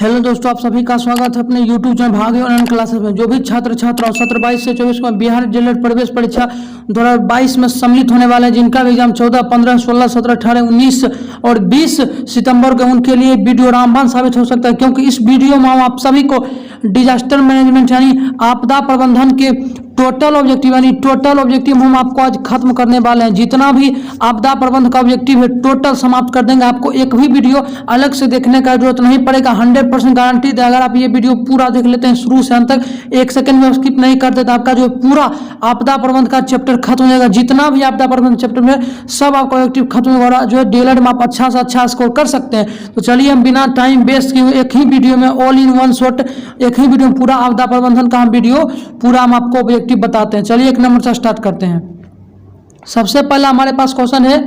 Hello दोस्तों, आप सभी का स्वागत है अपने यूट्यूब चैनल भाग्य ऑनलाइन क्लासेस में। जो भी छात्र छात्रा सत्र 22 से 24 में बिहार डीएलएड प्रवेश परीक्षा 2022 में सम्मिलित होने वाले हैं, जिनका भी एग्जाम 14, 15, 16, 17, 18, 19 और 20 सितंबर को, उनके लिए वीडियो रामबाण साबित हो सकता है, क्योंकि इस वीडियो में हम आप सभी को डिजास्टर मैनेजमेंट यानी आपदा प्रबंधन के टोटल ऑब्जेक्टिव हम आपको आज खत्म करने वाले हैं। जितना भी आपदा प्रबंधन का ऑब्जेक्टिव है टोटल समाप्त कर देंगे। आपको एक भी वीडियो अलग से देखने का जरूरत नहीं पड़ेगा। 100% गारंटी है, अगर आप ये वीडियो पूरा देख लेते हैं शुरू से अंत तक, एक सेकंड में स्किप नहीं करते, तो आपका जो पूरा आपदा प्रबंधन का चैप्टर खत्म हो जाएगा। जितना भी आपदा प्रबंधन चैप्टर में सब आपका ऑब्जेक्टिव खत्म होगा, जो है डीएलएड में आप अच्छा से अच्छा स्कोर कर सकते हैं। तो चलिए हम बिना टाइम वेस्ट किए एक ही वीडियो में ऑल इन वन शॉट, एक ही वीडियो में पूरा आपदा प्रबंधन का हम वीडियो पूरा हम आपको ऑब्जेक्टिव बताते हैं। चलिए एक नंबर से स्टार्ट करते हैं। सबसे पहला हमारे पास क्वेश्चन है,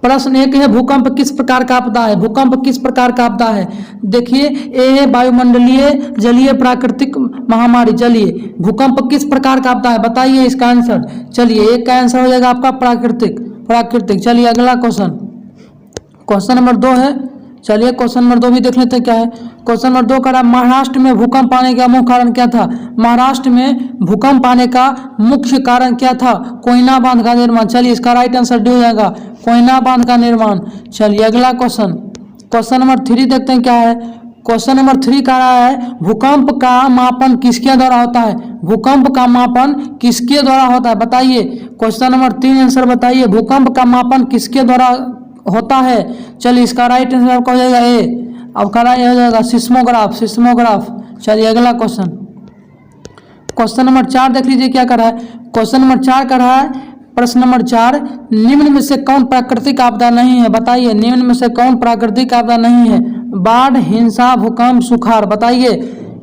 प्रश्न एक है, भूकंप किस प्रकार का आपदा है? भूकंप किस प्रकार का आपदा है? देखिए, ए है वायुमंडलीय, जलीय, प्राकृतिक, महामारी। जलीय भूकंप किस प्रकार का आपदा है, बताइए इसका आंसर। चलिए एक का आंसर हो जाएगा आपका प्राकृतिक। चलिए अगला क्वेश्चन नंबर 2 है। चलिए क्वेश्चन नंबर 2 भी देख लेते हैं क्या है। क्वेश्चन नंबर 2 का महाराष्ट्र में भूकंप आने का मुख्य कारण क्या था? महाराष्ट्र में भूकंप आने का मुख्य कारण क्या था? कोयना बांध का निर्माण। चलिए इसका राइट आंसर डी हो जाएगा, कोयना बांध का निर्माण। चलिए अगला क्वेश्चन नंबर 3 देखते हैं क्या है। क्वेश्चन नंबर 3 का रहा है, भूकंप का मापन किसके द्वारा होता है? भूकंप का मापन किसके द्वारा होता है, बताइए। क्वेश्चन नंबर 3 आंसर बताइए, भूकंप का मापन किसके द्वारा होता है? चलिए इसका राइट आंसर आपका हो जाएगा ए, आपका राइट हो जाएगा सिस्मोग्राफ। चलिए अगला क्वेश्चन नंबर 4 देख लीजिए क्या कर रहा है। क्वेश्चन नंबर 4 कर रहा है, प्रश्न नंबर 4, निम्न में से कौन प्राकृतिक आपदा नहीं है? बताइए, निम्न में से कौन प्राकृतिक आपदा नहीं है? बाढ़, हिंसा, भूकंप, सुखाड़। बताइए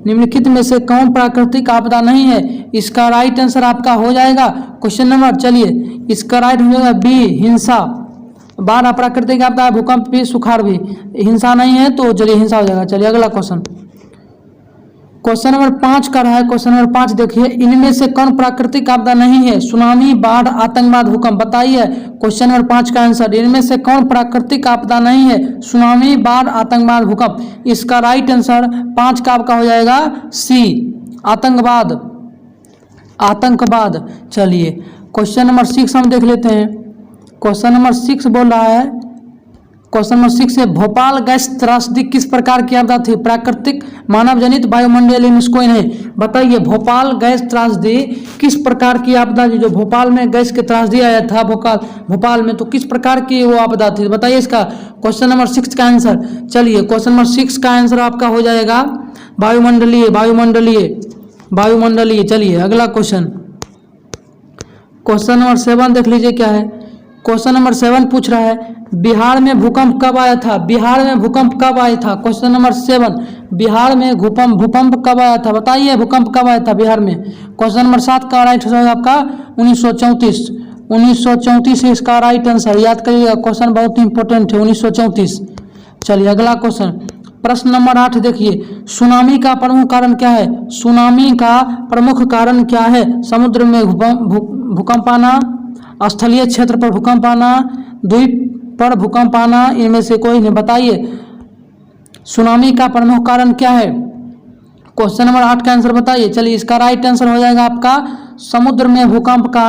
निम्नलिखित में से कौन प्राकृतिक आपदा नहीं है? इसका राइट आंसर आपका हो जाएगा क्वेश्चन नंबर, चलिए इसका राइट हो जाएगा बी, हिंसा। बाढ़ अप्राकृतिक आपदा है, भूकंप भी, सुखाड़ भी, हिंसा नहीं है, तो चलिए हिंसा हो जाएगा। चलिए अगला क्वेश्चन नंबर 5 का रहा है। क्वेश्चन नंबर 5 देखिए, इनमें से कौन प्राकृतिक आपदा नहीं है? सुनामी, बाढ़, आतंकवाद, भूकंप। बताइए क्वेश्चन नंबर 5 का आंसर, इनमें से कौन प्राकृतिक आपदा नहीं है? सुनामी, बाढ़, आतंकवाद, भूकंप। इसका राइट आंसर 5 का आपका हो जाएगा सी, आतंकवाद। चलिए क्वेश्चन नंबर 6 हम देख लेते हैं। क्वेश्चन नंबर 6 बोल रहा है, क्वेश्चन नंबर 6 है, भोपाल गैस त्रासदी किस प्रकार की आपदा थी? प्राकृतिक, मानव जनित, वायुमंडलीय, कोई नहीं। बताइए भोपाल गैस त्रासदी किस प्रकार की आपदा थी? जो भोपाल में गैस की त्रासदी आया था भोपाल में, तो किस प्रकार की वो आपदा थी, बताइए इसका क्वेश्चन नंबर 6 का आंसर। चलिए क्वेश्चन नंबर 6 का आंसर आपका हो जाएगा वायुमंडलीय। चलिए अगला क्वेश्चन नंबर 7 देख लीजिए क्या है। क्वेश्चन नंबर 7 पूछ रहा है, बिहार में भूकंप कब आया था? बिहार में भूकंप कब आया था? क्वेश्चन नंबर 7, बिहार में भूकंप कब आया था? बताइए भूकंप कब आया था बिहार में। क्वेश्चन नंबर 7 का राइट आंसर आपका 1934 है इसका राइट आंसर, याद करिएगा, क्वेश्चन बहुत इंपॉर्टेंट है, 1934। चलिए अगला प्रश्न नंबर 8 देखिए, सुनामी का प्रमुख कारण क्या है? सुनामी का प्रमुख कारण क्या है? समुद्र में भूकंप आना, स्थलीय क्षेत्र पर भूकंप आना, द्वीप पर भूकंप आना, इनमें से कोई नहीं। बताइए सुनामी का प्रमुख कारण क्या है? क्वेश्चन नंबर 8 का आंसर बताइए। चलिए इसका राइट आंसर हो जाएगा आपका समुद्र में भूकंप का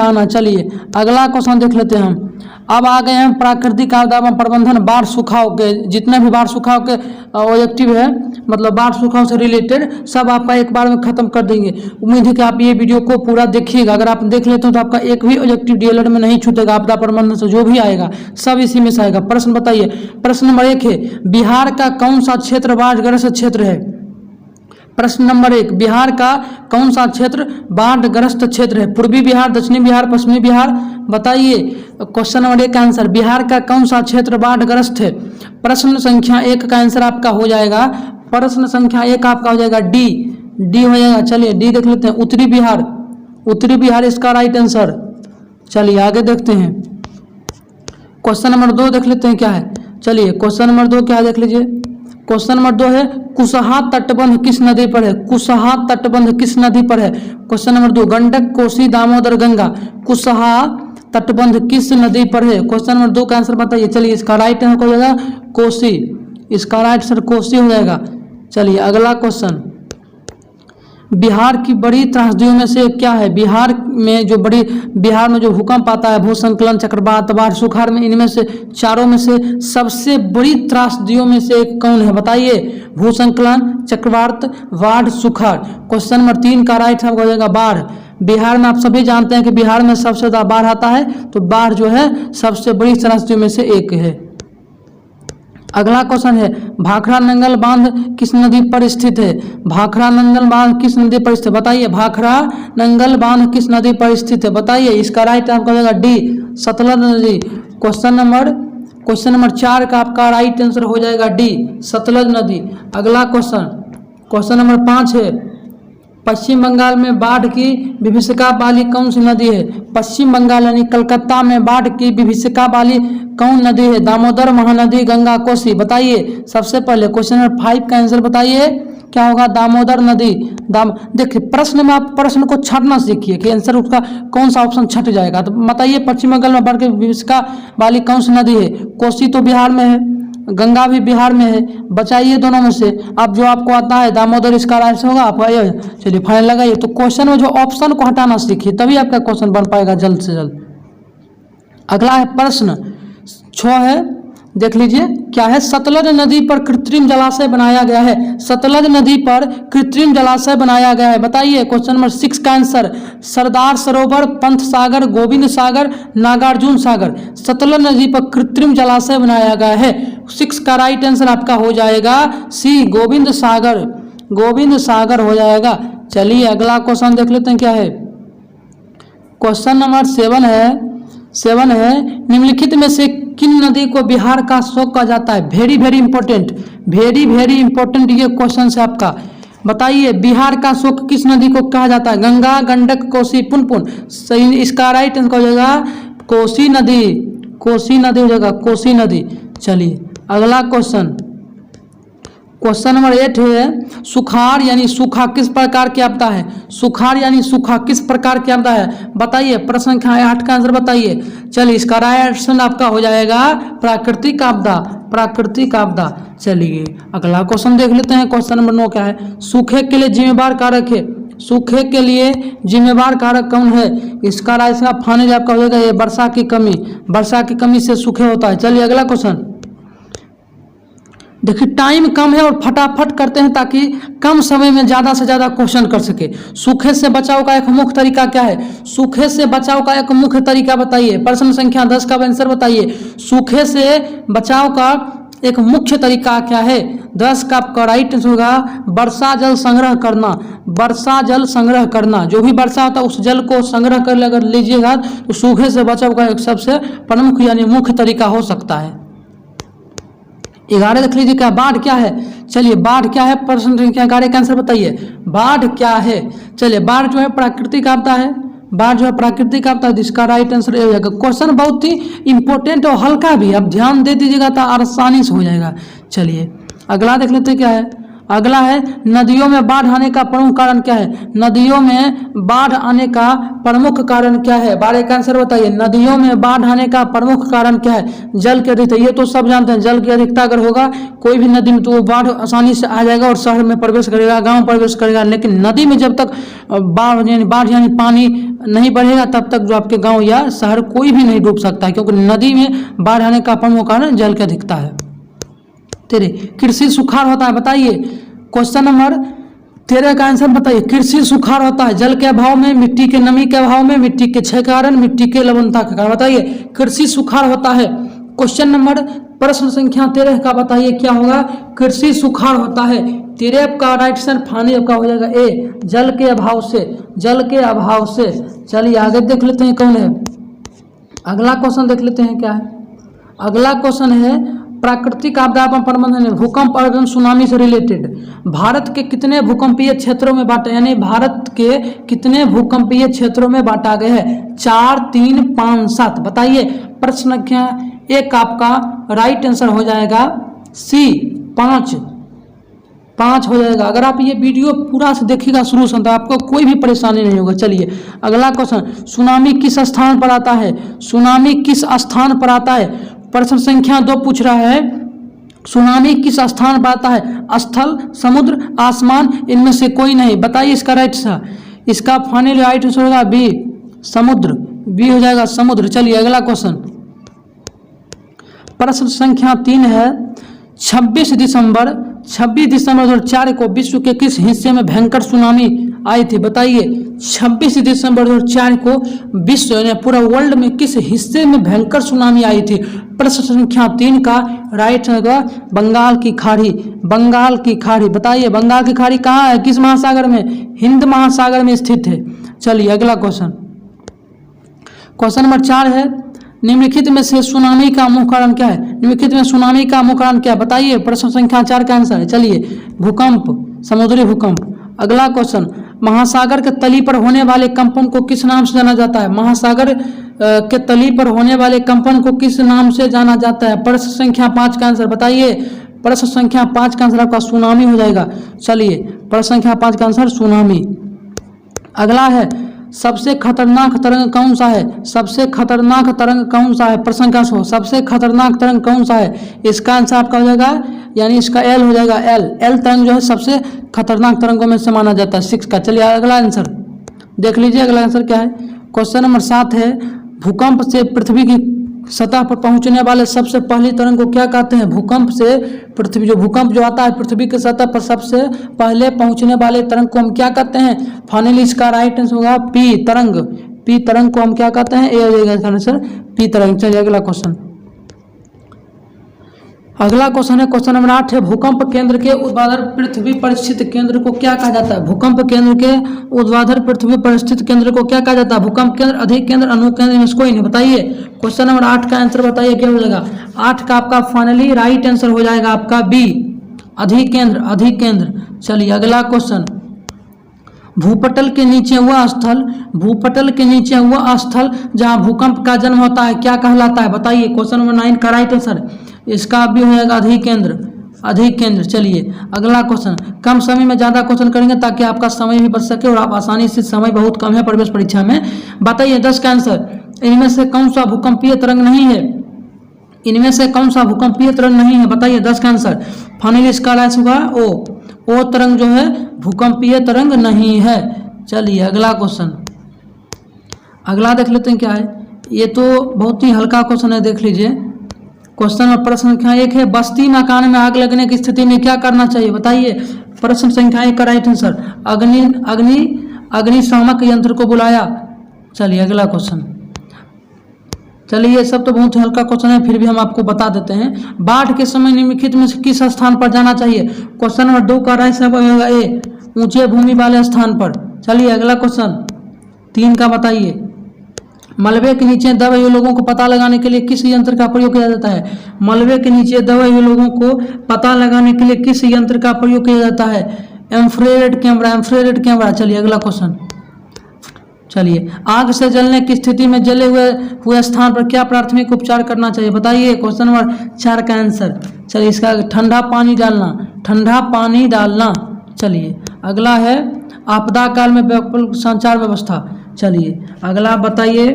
आना। चलिए अगला क्वेश्चन देख लेते हैं हम। अब आ गए हैं प्राकृतिक आपदा प्रबंधन, बाढ़ सुखाव के, जितने भी बाढ़ सुखाव के ऑब्जेक्टिव है, मतलब बाढ़ सुखाव से रिलेटेड सब आपका एक बार में खत्म कर देंगे। उम्मीद है कि आप ये वीडियो को पूरा देखिएगा। अगर आप देख लेते हो तो आपका एक भी ऑब्जेक्टिव डीएलएड में नहीं छूटेगा। आपदा प्रबंधन से जो भी आएगा सब इसी में से आएगा। प्रश्न बताइए, प्रश्न नंबर 1 है, बिहार का कौन सा क्षेत्र बाढ़ग्रस्त क्षेत्र है? प्रश्न नंबर 1, बिहार का कौन सा क्षेत्र बाढ़ग्रस्त क्षेत्र है? पूर्वी बिहार, दक्षिणी बिहार, पश्चिमी बिहार। बताइए क्वेश्चन नंबर 1 का आंसर, बिहार का कौन सा क्षेत्र बाढ़ग्रस्त है? प्रश्न संख्या 1 का आंसर आपका हो जाएगा, प्रश्न संख्या 1 आपका हो जाएगा डी हो जाएगा। चलिए डी देख लेते हैं, उत्तरी बिहार इसका राइट आंसर। चलिए आगे देखते हैं, क्वेश्चन नंबर 2 देख लेते हैं क्या है। चलिए क्वेश्चन नंबर 2 क्या है देख लीजिए। क्वेश्चन नंबर 2 है, कुशहा तटबंध किस नदी पर है? Question number 2, Gandak, Kosi, Damodar, Ganga. कुशहा तटबंध किस नदी पर है? क्वेश्चन नंबर 2 का आंसर बताइए। चलिए इसका राइट आंसर हो जाएगा कोसी, इसका राइट आंसर कोसी हो जाएगा। चलिए अगला क्वेश्चन, बिहार की बड़ी त्रासदियों में से क्या है? बिहार में जो भूकंप आता है, भूस्खलन, चक्रवात, बाढ़, सुखाड़ में, इनमें से चारों में से सबसे बड़ी त्रासदियों में से एक कौन है? बताइए। भूस्खलन, चक्रवात, बाढ़, सुखाड़। क्वेश्चन नंबर 3 का राइट आंसर हो जाएगा बाढ़। बिहार में आप सभी जानते हैं कि बिहार में सबसे ज्यादा बाढ़ आता है, तो बाढ़ जो है सबसे बड़ी त्रासदियों में से एक है। अगला क्वेश्चन है, भाखड़ा नंगल बांध किस नदी पर स्थित है? भाखड़ा नंगल बांध किस नदी पर स्थित है? बताइए। भाखड़ा नंगल बांध किस नदी पर स्थित है? बताइए। इसका राइट आंसर हो जाएगा डी, सतलज नदी। क्वेश्चन नंबर 4 का आपका राइट आंसर हो जाएगा डी, सतलज नदी। अगला क्वेश्चन नंबर 5 है, पश्चिम बंगाल में बाढ़ की विभीषिका वाली कौन सी नदी है? पश्चिम बंगाल यानी कलकत्ता में बाढ़ की विभीषिका वाली कौन नदी है? दामोदर, महानदी, गंगा, कोसी। बताइए। सबसे पहले क्वेश्चन नंबर 5 का आंसर बताइए, क्या होगा? दामोदर नदी। देखिए प्रश्न में आप प्रश्न को छाटना सीखिए कि आंसर उसका कौन सा ऑप्शन छट जाएगा। तो बताइए, पश्चिम बंगाल में बाढ़ की विभीषिका वाली कौन सी नदी है? कोसी तो बिहार में है, गंगा भी बिहार में है, बचाइए दोनों में से। अब जो आपको आता है दामोदर, इसका राइट होगा आपका। चलिए फाइनल लगाइए। तो क्वेश्चन में जो ऑप्शन को हटाना सीखिए, तभी आपका क्वेश्चन बन पाएगा जल्द से जल्द। अगला है प्रश्न 6 है, देख लीजिए क्या है। सतलज नदी पर कृत्रिम जलाशय बनाया गया है। सतलज नदी पर कृत्रिम जलाशय बनाया गया है। बताइए। क्वेश्चन नंबर 6 का आंसर, सरदार सरोवर, पंत सागर, गोविंद सागर, नागार्जुन सागर। सतलज नदी पर कृत्रिम जलाशय बनाया गया है। 6 का राइट आंसर आपका हो जाएगा सी, गोविंद सागर। गोविंद सागर हो जाएगा। चलिए अगला क्वेश्चन देख लेते हैं क्या है। क्वेश्चन नंबर 7 है, निम्नलिखित में से किन नदी को बिहार का शोक कहा जाता है? वेरी वेरी इंपॉर्टेंट ये क्वेश्चन है आपका। बताइए, बिहार का शोक किस नदी को कहा जाता है? गंगा, गंडक, कोसी, पुनपुन। सही, इसका राइट आंसर हो जाएगा कोसी नदी। कोसी नदी हो जाएगा, कोसी नदी। चलिए अगला क्वेश्चन नंबर 8 है, सुखाड़ यानी सूखा किस प्रकार की आपदा है? सुखाड़ यानी सूखा किस प्रकार की आपदा है? बताइए। प्रश्न संख्या 8 का आंसर बताइए। चलिए इसका राइट आंसर आपका हो जाएगा प्राकृतिक आपदा। प्राकृतिक आपदा। चलिए अगला क्वेश्चन देख लेते हैं। क्वेश्चन नंबर 9 क्या है? सूखे के लिए जिम्मेवार कारक है। सूखे के लिए जिम्मेवार कारक कौन है? इसका राइट आंसर फाइनल आपका हो जाएगा ये, वर्षा की कमी। वर्षा की कमी से सूखे होता है। चलिए अगला क्वेश्चन, देखिए टाइम कम है और फटाफट करते हैं ताकि कम समय में ज़्यादा से ज़्यादा क्वेश्चन कर सके। सूखे से बचाव का एक मुख्य तरीका क्या है? सूखे से बचाव का एक मुख्य तरीका बताइए। प्रश्न संख्या 10 का आंसर बताइए। सूखे से बचाव का एक मुख्य तरीका क्या है? 10 का आपका राइट होगा वर्षा जल संग्रह करना। वर्षा जल संग्रह करना, जो भी वर्षा होता है उस जल को संग्रह कर अगर लीजिएगा तो सूखे से बचाव का एक सबसे प्रमुख यानी मुख्य तरीका हो सकता है। 11 देख लीजिए क्या, बाढ़ क्या है? चलिए बाढ़ क्या है? प्रश्न संख्या 11 का आंसर बताइए। बाढ़ क्या है? चलिए बाढ़ जो है प्राकृतिक आपदा है। बाढ़ जो है प्राकृतिक आपदा है, जिसका राइट आंसर हो जाएगा। क्वेश्चन बहुत ही इंपॉर्टेंट और हल्का भी, आप ध्यान दे दीजिएगा तो आसानी से हो जाएगा। चलिए अगला देख लेते हैं क्या है। अगला है, नदियों में बाढ़ आने का प्रमुख कारण क्या है? नदियों में बाढ़ आने का प्रमुख कारण क्या है? 12 का आंसर बताइए। नदियों में बाढ़ आने का प्रमुख कारण क्या है? जल की अधिकता, ये तो सब जानते हैं। जल की अधिकता अगर होगा कोई भी नदी में तो वो बाढ़ आसानी से आ जाएगा और शहर में प्रवेश करेगा, गांव प्रवेश करेगा। लेकिन नदी में जब तक बाढ़ यानी पानी नहीं बढ़ेगा तब तक जो आपके गाँव या शहर कोई भी नहीं डूब सकता है, क्योंकि नदी में बाढ़ आने का प्रमुख कारण जल की अधिकता है। कृषि सुखाड़ होता है। बताइए। क्वेश्चन नंबर 13 का आंसर बताइए। कृषि सुखाड़ होता है जल के अभाव में, मिट्टी के नमी के अभाव में, मिट्टी के क्षय कारण, मिट्टी के लवणता के कारण। बताइए कृषि सुखाड़ होता है। क्वेश्चन नंबर प्रश्न संख्या 13 का बताइए क्या होगा? कृषि सुखाड़ होता है। 13 का राइट आंसर फाइनल का हो जाएगा ए, जल के अभाव से। जल के अभाव से। चलिए आगे देख लेते हैं कौन है। अगला क्वेश्चन देख लेते हैं क्या है। अगला क्वेश्चन है, प्राकृतिक आपदा प्रबंधन में भूकंप और सुनामी से रिलेटेड भारत के कितने भूकंपीय क्षेत्रों में बांटा, यानी भारत के कितने भूकंपीय क्षेत्रों में बांटा गया है? 4, 3, 5, 7। बताइए। प्रश्न संख्या 1 आपका राइट आंसर हो जाएगा सी, 5 हो जाएगा। अगर आप ये वीडियो पूरा से देखिएगा शुरू से तो आपको कोई भी परेशानी नहीं होगा। चलिए अगला क्वेश्चन, सुनामी किस स्थान पर आता है? सुनामी किस स्थान पर आता है? प्रश्न संख्या 2 पूछ रहा है, सुनामी किस स्थान पर आता है? स्थल, समुद्र, आसमान, इनमें से कोई नहीं। बताइए इसका राइट सा। इसका फाइनल राइट आंसर होगा बी, समुद्र। बी हो जाएगा समुद्र। चलिए अगला क्वेश्चन, प्रश्न संख्या 3 है, 26 दिसंबर 2004 को विश्व के किस हिस्से में भयंकर सुनामी आई थी? बताइए 26 दिसंबर 2004 को विश्व यानी पूरा वर्ल्ड में किस हिस्से में भयंकर सुनामी आई थी? प्रश्न संख्या 3 का राइट होगा बंगाल की खाड़ी। बंगाल की खाड़ी। बताइए बंगाल की खाड़ी कहाँ है, किस महासागर में? हिंद महासागर में स्थित है। चलिए अगला क्वेश्चन, क्वेश्चन नंबर 4 है, निम्नलिखित में से सुनामी का मुख्य कारण क्या है? निम्नलिखित में सुनामी का मुख्य कारण क्या है? बताइए प्रश्न संख्या 4 का आंसर है। चलिए भूकंप, समुद्री भूकंप। अगला क्वेश्चन, महासागर के तली पर होने वाले कंपन को किस नाम से जाना जाता है? महासागर के तली पर होने वाले कंपन को किस नाम से जाना जाता है? प्रश्न संख्या 5 का आंसर बताइए। प्रश्न संख्या 5 का आंसर आपका सुनामी हो जाएगा। चलिए प्रश्न संख्या 5 का आंसर सुनामी। अगला है, सबसे खतरनाक तरंग कौन सा है? सबसे खतरनाक तरंग कौन सा है? प्रश्न का सो सबसे खतरनाक तरंग कौन सा है? इसका आंसर आपका हो जाएगा यानी इसका एल हो जाएगा। एल तरंग जो है सबसे खतरनाक तरंगों में से माना जाता है 6 का। चलिए अगला आंसर देख लीजिए। अगला आंसर क्या है? क्वेश्चन नंबर 7 है, भूकंप से पृथ्वी की सतह पर पहुंचने वाले सबसे पहली तरंग को क्या कहते हैं? भूकंप से पृथ्वी भूकंप जो आता है पृथ्वी की सतह पर सबसे पहले पहुंचने वाले तरंग को हम क्या कहते हैं? फाइनली इसका राइट आंसर होगा पी तरंग। पी तरंग को हम क्या कहते हैं? ए हो जाएगा इसका आंसर पी तरंग। चलिए अगला क्वेश्चन, अगला क्वेश्चन है क्वेश्चन नंबर 8 है, भूकंप केंद्र के ऊर्ध्वाधर पृथ्वी पर स्थित केंद्र को क्या कहा जाता है? भूकंप केंद्र के ऊर्ध्वाधर पृथ्वी पर स्थित केंद्र को क्या कहा जाता है? भूकंप केंद्र, अधिक केंद्र, अनुकेंद्र, इनमें से कोई नहीं। बताइए क्वेश्चन नंबर 8 का आंसर बताइए क्या हो जाएगा? 8 का आपका फाइनली राइट आंसर हो जाएगा आपका बी, अधिक केंद्र। अधिक केंद्र। चलिए अगला क्वेश्चन, भूपटल के नीचे वह स्थल, भूपटल के नीचे वह स्थल जहां भूकंप का जन्म होता है क्या कहलाता है? बताइए क्वेश्चन नंबर 9 का राइट आंसर इसका भी हो जाएगा अधिक केंद्र। अधिक केंद्र। चलिए अगला क्वेश्चन, कम समय में ज्यादा क्वेश्चन करेंगे ताकि आपका समय भी बच सके और आप आसानी से, समय बहुत कम है प्रवेश परीक्षा में। बताइए 10 का आंसर, इनमें से कौन सा भूकंपीय तरंग नहीं है? इनमें से कौन सा भूकंपीय तरंग नहीं है? बताइए 10 का आंसर। फाइनली इसका राइट होगा ओ तरंग जो है भूकंपीय तरंग नहीं है। चलिए अगला क्वेश्चन, अगला देख लेते हैं क्या है। ये तो बहुत ही हल्का क्वेश्चन है, देख लीजिए। क्वेश्चन और प्रश्न संख्या 1 है, बस्ती मकान में आग लगने की स्थिति में क्या करना चाहिए? बताइए प्रश्न संख्या 1 का राइट आंसर अग्निशामक यंत्र को बुलाया। चलिए अगला क्वेश्चन, चलिए ये सब तो बहुत हल्का क्वेश्चन है फिर भी हम आपको बता देते हैं। बाढ़ के समय निम्नलिखित में से किस स्थान पर जाना चाहिए? क्वेश्चन नंबर 2 का राइट आंसर होगा ए, ऊंचे भूमि वाले स्थान पर। चलिए अगला क्वेश्चन 3 का बताइए, मलबे के नीचे दबे हुए लोगों को पता लगाने के लिए किस यंत्र का प्रयोग किया जाता है? मलबे के नीचे दबे हुए लोगों को पता लगाने के लिए किस यंत्र का प्रयोग किया जाता है? Infrared camera. Infrared camera. चलिए अगला क्वेश्चन, चलिए आग से जलने की स्थिति में जले हुए स्थान पर क्या प्राथमिक उपचार करना चाहिए? बताइए क्वेश्चन नंबर 4 का आंसर। चलिए इसका ठंडा पानी डालना। ठंडा पानी डालना। चलिए अगला है, आपदा काल में वैकल्पिक संचार व्यवस्था। चलिए अगला बताइए,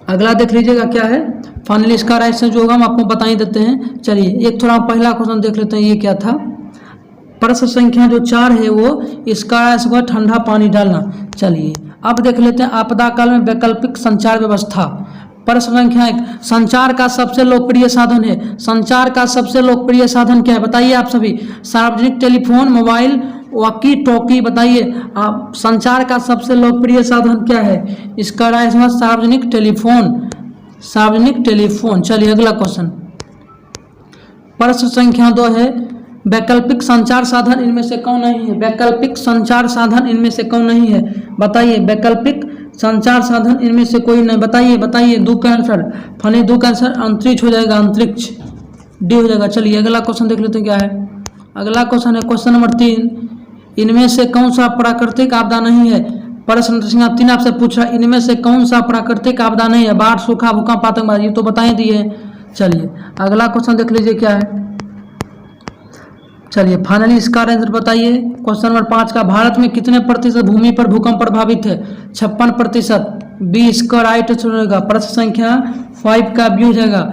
अगला देख लीजिएगा क्या है। फाइनली इसका राइट आंसर जो होगा हम आपको बता ही देते हैं। चलिए एक थोड़ा पहला क्वेश्चन देख लेते हैं, ये क्या था। प्रश्न संख्या जो 4 है वो इसका आंसर ठंडा पानी डालना। चलिए अब देख लेते हैं, आपदा काल में वैकल्पिक संचार व्यवस्था। प्रश्न संख्या 1, संचार का सबसे लोकप्रिय साधन है। संचार का सबसे लोकप्रिय साधन क्या है? बताइए आप सभी। सार्वजनिक टेलीफोन, मोबाइल, वॉकी टॉकी। बताइए आप, संचार का सबसे लोकप्रिय साधन क्या है? इसका राइट आंसर सार्वजनिक टेलीफोन। सार्वजनिक टेलीफोन। चलिए अगला क्वेश्चन, प्रश्न संख्या 2 है, वैकल्पिक संचार साधन इनमें से कौन नहीं है? वैकल्पिक संचार साधन इनमें से कौन नहीं है? बताइए वैकल्पिक संचार साधन इनमें से कोई नहीं। बताइए 2 का आंसर। फनी 2 का आंसर अंतरिक्ष हो जाएगा। अंतरिक्ष डी हो जाएगा। चलिए अगला क्वेश्चन देख लेते हैं क्या है। अगला क्वेश्चन है क्वेश्चन नंबर 3, इनमें से कौन सा प्राकृतिक आपदा नहीं है? प्रश्न संख्या 3 आपसे पूछ रहा है, इनमें से कौन सा प्राकृतिक आपदा नहीं है? बाढ़, सूखा, भूकंप, आतंकवादी। तो बता ही दिए। चलिए अगला क्वेश्चन देख लीजिए क्या है। चलिए फाइनली इसका आंसर बताइए। क्वेश्चन नंबर 5 का, भारत में कितने प्रतिशत भूमि पर भूकंप प्रभावित है? 56%। बी इसका राइट आंसर होगा। प्रश्न संख्या 5 का बी हो जाएगा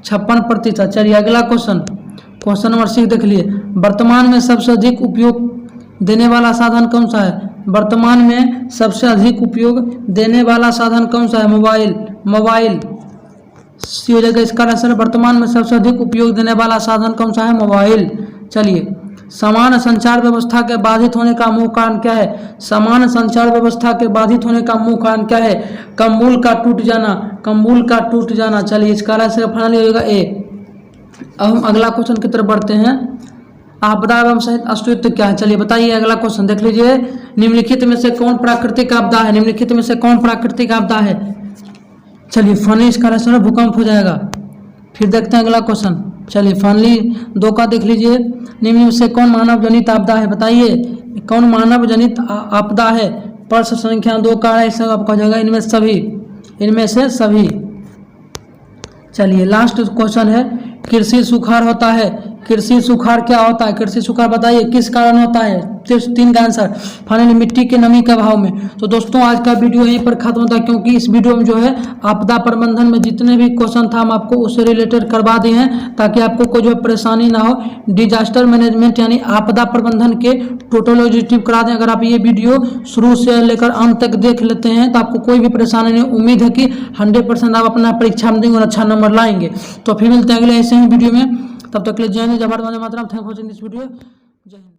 56%। चलिए अगला क्वेश्चन, क्वेश्चन नंबर 6 देख लिए, वर्तमान में सबसे अधिक उपयोग देने वाला साधन कौन सा है? वर्तमान में सबसे अधिक उपयोग देने वाला साधन कौन सा है? मोबाइल सी हो जाएगा इसका आंसर। वर्तमान में सबसे अधिक उपयोग देने वाला साधन कौन सा है? मोबाइल। चलिए, समान संचार व्यवस्था के बाधित होने का मुख्य कारण क्या है? समान संचार व्यवस्था के बाधित होने का मुख्य कारण क्या है? कंबुल का टूट जाना। चलिए, इसका आंसर फाइनली हो जाएगा ए। अब हम अगला क्वेश्चन की तरफ बढ़ते हैं। आपदा एवं सहित अस्तित्व क्या है? चलिए बताइए, अगला क्वेश्चन देख लीजिए। निम्नलिखित में से कौन प्राकृतिक आपदा है? निम्नलिखित में से कौन प्राकृतिक आपदा है? चलिए, फनी इसका आंसर भूकंप हो जाएगा। फिर देखते हैं अगला क्वेश्चन। चलिए, फाइनली 2 का देख लीजिए। निम्न में से कौन मानव जनित आपदा है? बताइए, कौन मानव जनित आपदा है? प्रश्न संख्या 2 का है, सब आपका हो जाएगा इनमें से सभी। चलिए, लास्ट क्वेश्चन है, कृषि सुखाड़ होता है। कृषि सुखाड़ क्या होता है? कृषि सुखाड़ बताइए किस कारण होता है? 3 का आंसर। फाइनली मिट्टी के नमी के अभाव में। तो दोस्तों, आज का वीडियो यहीं पर खत्म होता है, क्योंकि इस वीडियो में जो है आपदा प्रबंधन में जितने भी क्वेश्चन था हम आपको उससे रिलेटेड करवा दिए हैं, ताकि आपको कोई जो परेशानी ना हो। डिजास्टर मैनेजमेंट यानी आपदा प्रबंधन के टोटल ऑब्जेक्टिव करा दें। अगर आप ये वीडियो शुरू से लेकर अंत तक देख लेते हैं तो आपको कोई भी परेशानी नहीं। उम्मीद है कि 100% आप अपना परीक्षा में देंगे और अच्छा नंबर लाएंगे। तो फिर मिलते हैं अगले ऐसे ही वीडियो में। तब तक के लिए जय हिंद, जय भारत, वंदे मातरम। Thank for watching this video. जय हिंद।